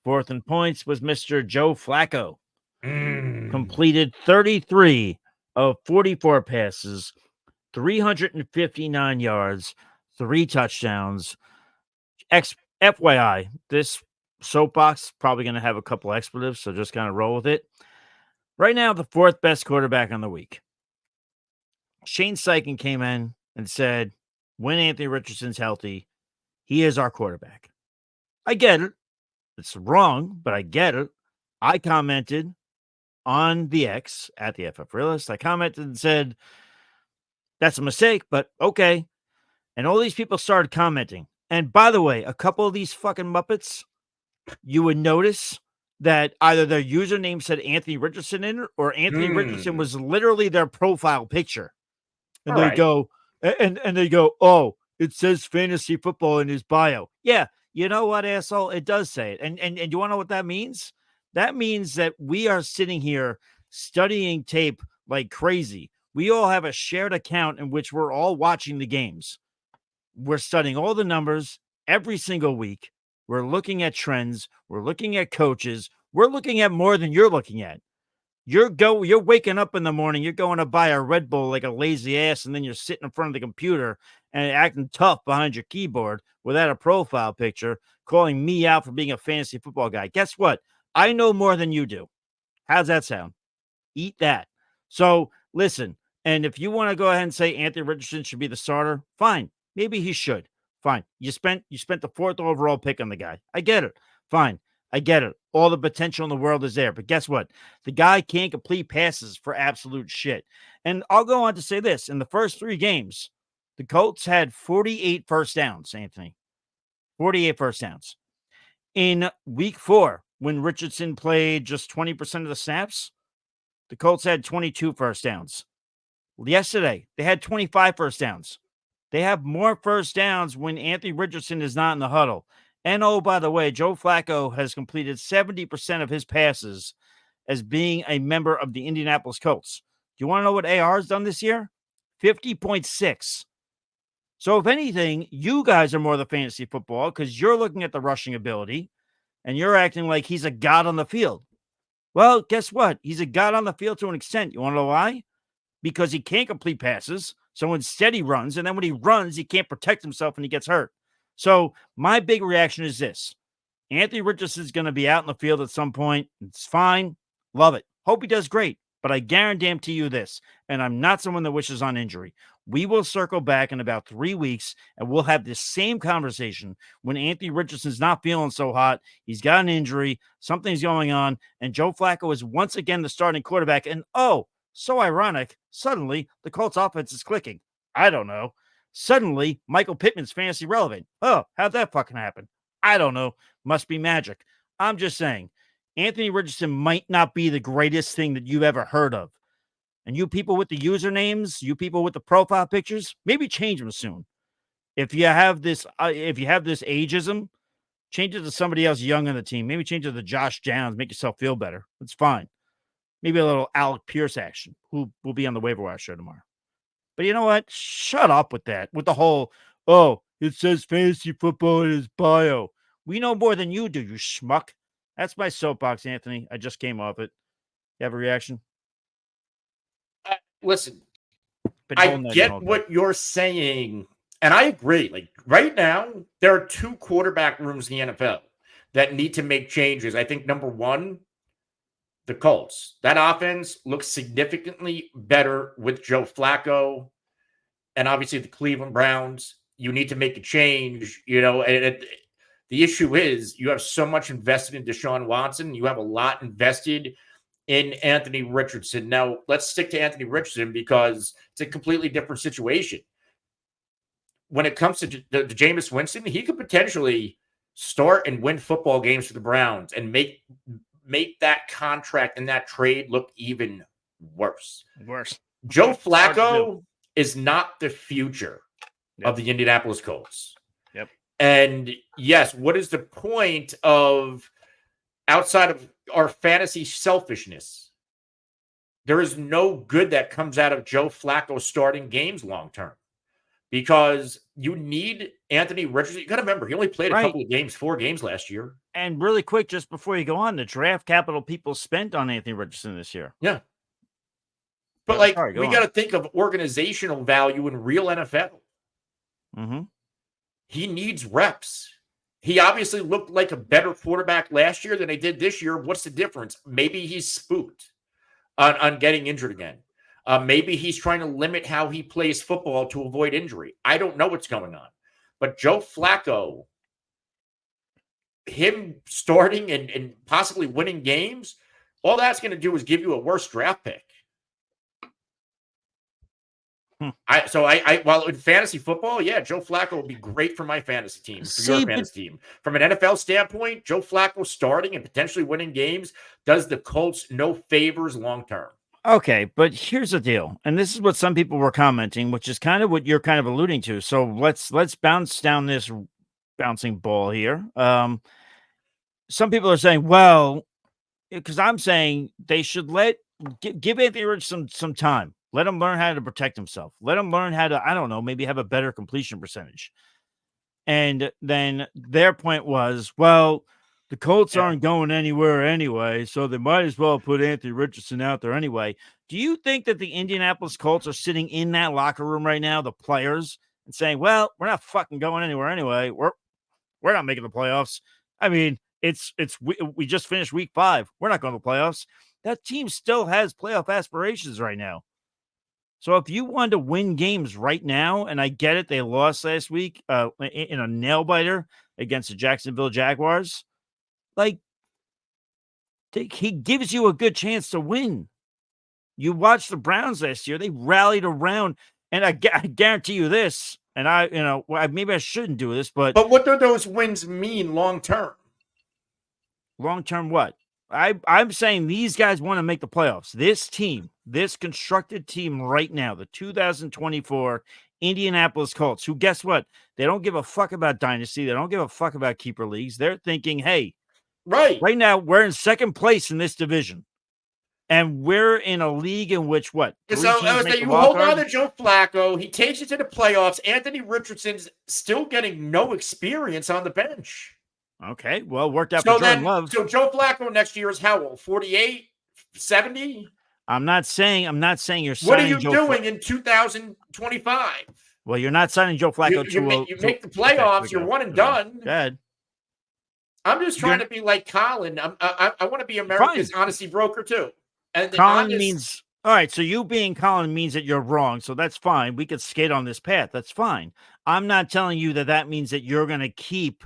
Fourth in points was Mr. Joe Flacco. Mm. Completed 33 of 44 passes, 359 yards, 3 touchdowns. FYI, this soapbox probably going to have a couple expletives, so just kind of roll with it. Right now, the fourth best quarterback on the week. Shane Steichen came in and said, when Anthony Richardson's healthy, he is our quarterback. I get it. It's wrong, but I get it. I commented on the X at the FF Realist. I commented and said, that's a mistake, but okay. And all these people started commenting. And by the way, a couple of these fucking Muppets, you would notice that either their username said Anthony Richardson in it or Anthony Richardson was literally their profile picture. And All they right. go, and they go, oh, it says fantasy football in his bio. Yeah, you know what, asshole? It does say it. And you want to know what that means? That means that we are sitting here studying tape like crazy. We all have a shared account in which we're all watching the games. We're studying all the numbers every single week. We're looking at trends. We're looking at coaches. We're looking at more than you're looking at. You're waking up in the morning, you're going to buy a Red Bull like a lazy ass, and then you're sitting in front of the computer and acting tough behind your keyboard without a profile picture, calling me out for being a fantasy football guy. Guess what? I know more than you do. How's that sound? Eat that. So listen, and if you want to go ahead and say Anthony Richardson should be the starter, fine. Maybe he should. Fine. You spent the 4th overall pick on the guy. I get it. Fine. I get it. All the potential in the world is there. But guess what? The guy can't complete passes for absolute shit. And I'll go on to say this. In the first 3 games, the Colts had 48 first downs, Anthony. 48 first downs. In week 4, when Richardson played just 20% of the snaps, the Colts had 22 first downs. Yesterday, they had 25 first downs. They have more first downs when Anthony Richardson is not in the huddle. And oh, by the way, Joe Flacco has completed 70% of his passes as being a member of the Indianapolis Colts. Do you want to know what AR has done this year? 50.6. So if anything, you guys are more the fantasy football because you're looking at the rushing ability and you're acting like he's a god on the field. Well, guess what? He's a god on the field to an extent. You want to know why? Because he can't complete passes. So instead he runs. And then when he runs, he can't protect himself and he gets hurt. So my big reaction is this. Anthony Richardson is going to be out in the field at some point. It's fine. Love it. Hope he does great. But I guarantee you this, and I'm not someone that wishes on injury. We will circle back in about 3 weeks, and we'll have this same conversation when Anthony Richardson's not feeling so hot. He's got an injury. Something's going on. And Joe Flacco is once again the starting quarterback. And oh, so ironic. Suddenly, the Colts offense is clicking. I don't know. Suddenly, Michael Pittman's fantasy relevant. Oh, how'd that fucking happen? I don't know. Must be magic. I'm just saying, Anthony Richardson might not be the greatest thing that you've ever heard of. And you people with the usernames, you people with the profile pictures, maybe change them soon. If you have this ageism, change it to somebody else young on the team. Maybe change it to Josh Downs. Make yourself feel better. It's fine. Maybe a little Alec Pierce action, who will be on the waiver wire show tomorrow. But you know what? Shut up with that. With the whole, oh, it says fantasy football in his bio. We know more than you do, you schmuck. That's my soapbox, Anthony. I just came off it. You have a reaction? Listen, I get what you're saying, and I agree. Like right now, there are 2 quarterback rooms in the NFL that need to make changes. I think number 1, the Colts. That offense looks significantly better with Joe Flacco, and obviously the Cleveland Browns. You need to make a change, and the issue is you have so much invested in Deshaun Watson. You have a lot invested in Anthony Richardson. Now, let's stick to Anthony Richardson because it's a completely different situation. When it comes to Jameis Winston, he could potentially start and win football games for the Browns and make that contract and that trade look even worse. Joe Flacco is not the future of the Indianapolis Colts. Yep. And yes, what is the point of outside of our fantasy selfishness? There is no good that comes out of Joe Flacco starting games long term. because you need Anthony Richardson. You got to remember, he only played a couple of games, 4 games last year. And really quick, just before you go on, the draft capital people spent on Anthony Richardson this year. Yeah. But we got to think of organizational value in real NFL. Mm-hmm. He needs reps. He obviously looked like a better quarterback last year than he did this year. What's the difference? Maybe he's spooked on getting injured again. Maybe he's trying to limit how he plays football to avoid injury. I don't know what's going on. But Joe Flacco, him starting and possibly winning games, all that's going to do is give you a worse draft pick. While in fantasy football, yeah, Joe Flacco would be great for my fantasy team, your fantasy team. From an NFL standpoint, Joe Flacco starting and potentially winning games does the Colts no favors long term. Okay, but here's the deal, and this is what some people were commenting, which is kind of what you're kind of alluding to. So let's bounce down this bouncing ball here. Some people are saying, well, because I'm saying they should give Anthony Richardson some time. Let him learn how to protect himself. Let him learn how to, I don't know, maybe have a better completion percentage. And then their point was, well, the Colts aren't going anywhere anyway, so they might as well put Anthony Richardson out there anyway. Do you think that the Indianapolis Colts are sitting in that locker room right now, the players, and saying, well, we're not fucking going anywhere anyway. We're not making the playoffs. I mean, we just finished week 5. We're not going to the playoffs. That team still has playoff aspirations right now. So if you wanted to win games right now, and I get it, they lost last week in a nail biter against the Jacksonville Jaguars, he gives you a good chance to win. You watched the Browns last year; they rallied around, and I guarantee you this. And maybe I shouldn't do this, but what do those wins mean long term? Long term, what? I'm saying these guys want to make the playoffs. This team, this constructed team right now, the 2024 Indianapolis Colts, who, guess what? They don't give a fuck about dynasty. They don't give a fuck about keeper leagues. They're thinking, hey, right now we're in second place in this division. And we're in a league in which what? So you hold on to Joe Flacco. He takes you to the playoffs. Anthony Richardson's still getting no experience on the bench. Okay, well, worked out for Jordan Love. So Joe Flacco next year is how old? 48, 70? I'm not saying you're signing. What are you doing in 2025? Well, you're not signing Joe Flacco. You make the playoffs. Okay, you're one and done. Go ahead. I'm just trying to be like Colin. I want to be America's honesty broker too. And Colin means all right. So you being Colin means that you're wrong. So that's fine. We could skate on this path. That's fine. I'm not telling you that means that you're going to keep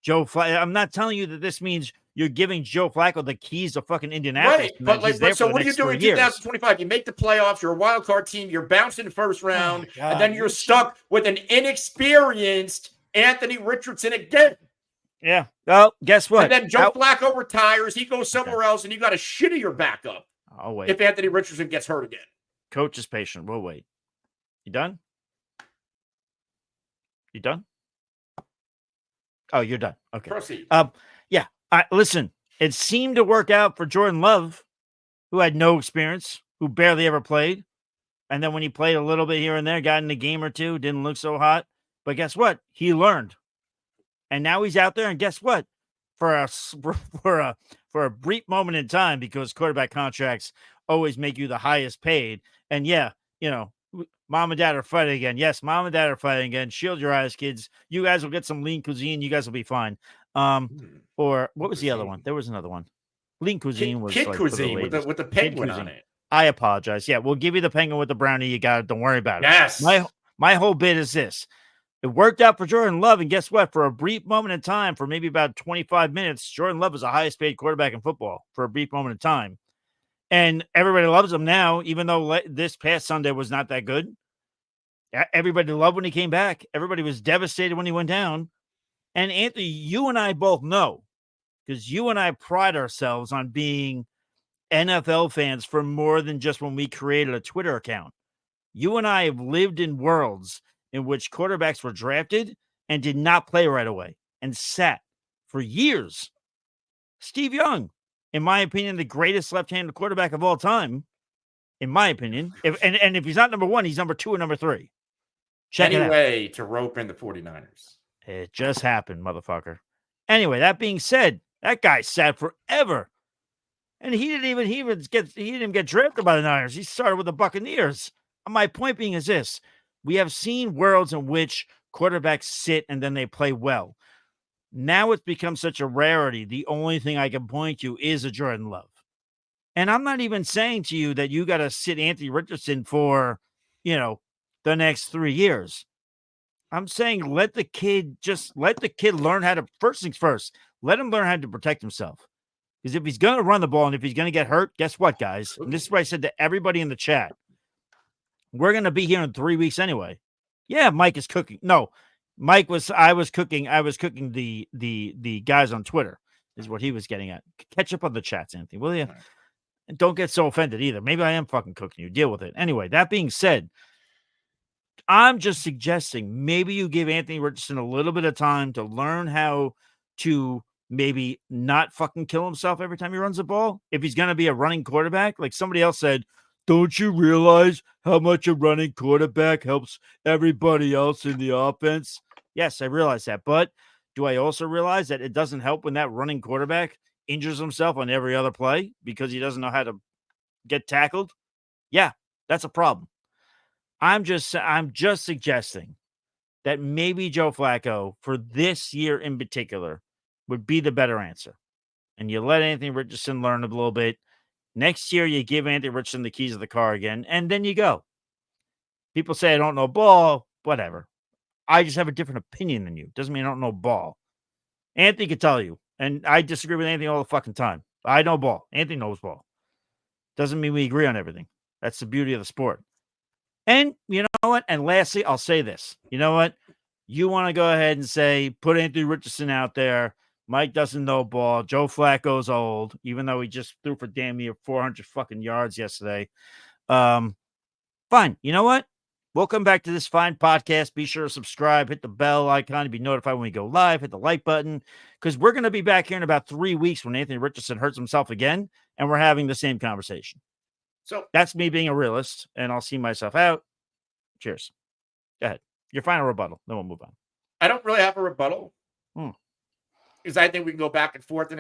Joe Flacco. I'm not telling you that this means you're giving Joe Flacco the keys to fucking Indianapolis. Right, but so what are you doing in 2025? You make the playoffs. You're a wild card team. You're bounced in the first round, and then you're stuck with an inexperienced Anthony Richardson again. Yeah. Well, guess what? And then Joe Flacco retires. He goes somewhere else, and you got a shittier backup. I'll wait. If Anthony Richardson gets hurt again. Coach is patient. We'll wait. You done? You done? Oh, you're done. Okay. Proceed. Yeah. Listen, it seemed to work out for Jordan Love, who had no experience, who barely ever played. And then when he played a little bit here and there, got in a game or two, didn't look so hot. But guess what? He learned. And now he's out there. And guess what? For a brief moment in time, because quarterback contracts always make you the highest paid. And yeah, mom and dad are fighting again. Yes, mom and dad are fighting again. Shield your eyes, kids. You guys will get some lean cuisine. You guys will be fine. Or what was the other one? There was another one. Lean cuisine was kid cuisine with the penguin on it. I apologize. Yeah, we'll give you the penguin with the brownie. You got it. Don't worry about it. Yes. My whole bit is this. It worked out for Jordan Love, and guess what? For a brief moment in time, for maybe about 25 minutes, Jordan Love is the highest paid quarterback in football for a brief moment in time. And everybody loves him now, even though this past Sunday was not that good. Everybody loved when he came back. Everybody was devastated when he went down. And Anthony, you and I both know, because you and I pride ourselves on being NFL fans for more than just when we created a Twitter account. You and I have lived in worlds in which quarterbacks were drafted and did not play right away and sat for years. Steve Young, in my opinion, the greatest left-handed quarterback of all time, in my opinion. If he's not number 1, he's number 2 or number 3. any way to rope in the 49ers. It just happened, motherfucker. Anyway, that being said, that guy sat forever. And he didn't even get drafted by the Niners. He started with the Buccaneers. My point being is this: we have seen worlds in which quarterbacks sit and then they play well. Now it's become such a rarity. The only thing I can point to is a Jordan Love. And I'm not even saying to you that you got to sit Anthony Richardson for, the next 3 years. I'm saying let the kid learn how to, first things first, let him learn how to protect himself. Because if he's going to run the ball and if he's going to get hurt, guess what, guys? And this is what I said to everybody in the chat. We're going to be here in 3 weeks anyway. Yeah, Mike is cooking. No, I was cooking the guys on Twitter is what he was getting at. Catch up on the chats, Anthony, will you? Right. And don't get so offended either. Maybe I am fucking cooking you. Deal with it. Anyway, that being said, I'm just suggesting maybe you give Anthony Richardson a little bit of time to learn how to maybe not fucking kill himself every time he runs the ball. If he's going to be a running quarterback, like somebody else said, don't you realize how much a running quarterback helps everybody else in the offense? Yes, I realize that. But do I also realize that it doesn't help when that running quarterback injures himself on every other play because he doesn't know how to get tackled? Yeah, that's a problem. I'm just suggesting that maybe Joe Flacco for this year in particular would be the better answer. And you let Anthony Richardson learn a little bit. Next year, you give Anthony Richardson the keys of the car again, and then you go. People say I don't know ball, whatever. I just have a different opinion than you. Doesn't mean I don't know ball. Anthony can tell you, and I disagree with Anthony all the fucking time. I know ball. Anthony knows ball. Doesn't mean we agree on everything. That's the beauty of the sport. And you know what? And lastly, I'll say this. You know what? You want to go ahead and say, put Anthony Richardson out there. Mike doesn't know ball. Joe Flacco's old, even though he just threw for damn near 400 fucking yards yesterday. Fine. You know what? We'll come back to this fine podcast. Be sure to subscribe, hit the bell icon to be notified when we go live, hit the like button, because we're going to be back here in about 3 weeks when Anthony Richardson hurts himself again, and we're having the same conversation. So that's me being a realist, and I'll see myself out. Cheers. Go ahead. Your final rebuttal. Then we'll move on. I don't really have a rebuttal. Because I think we can go back and forth in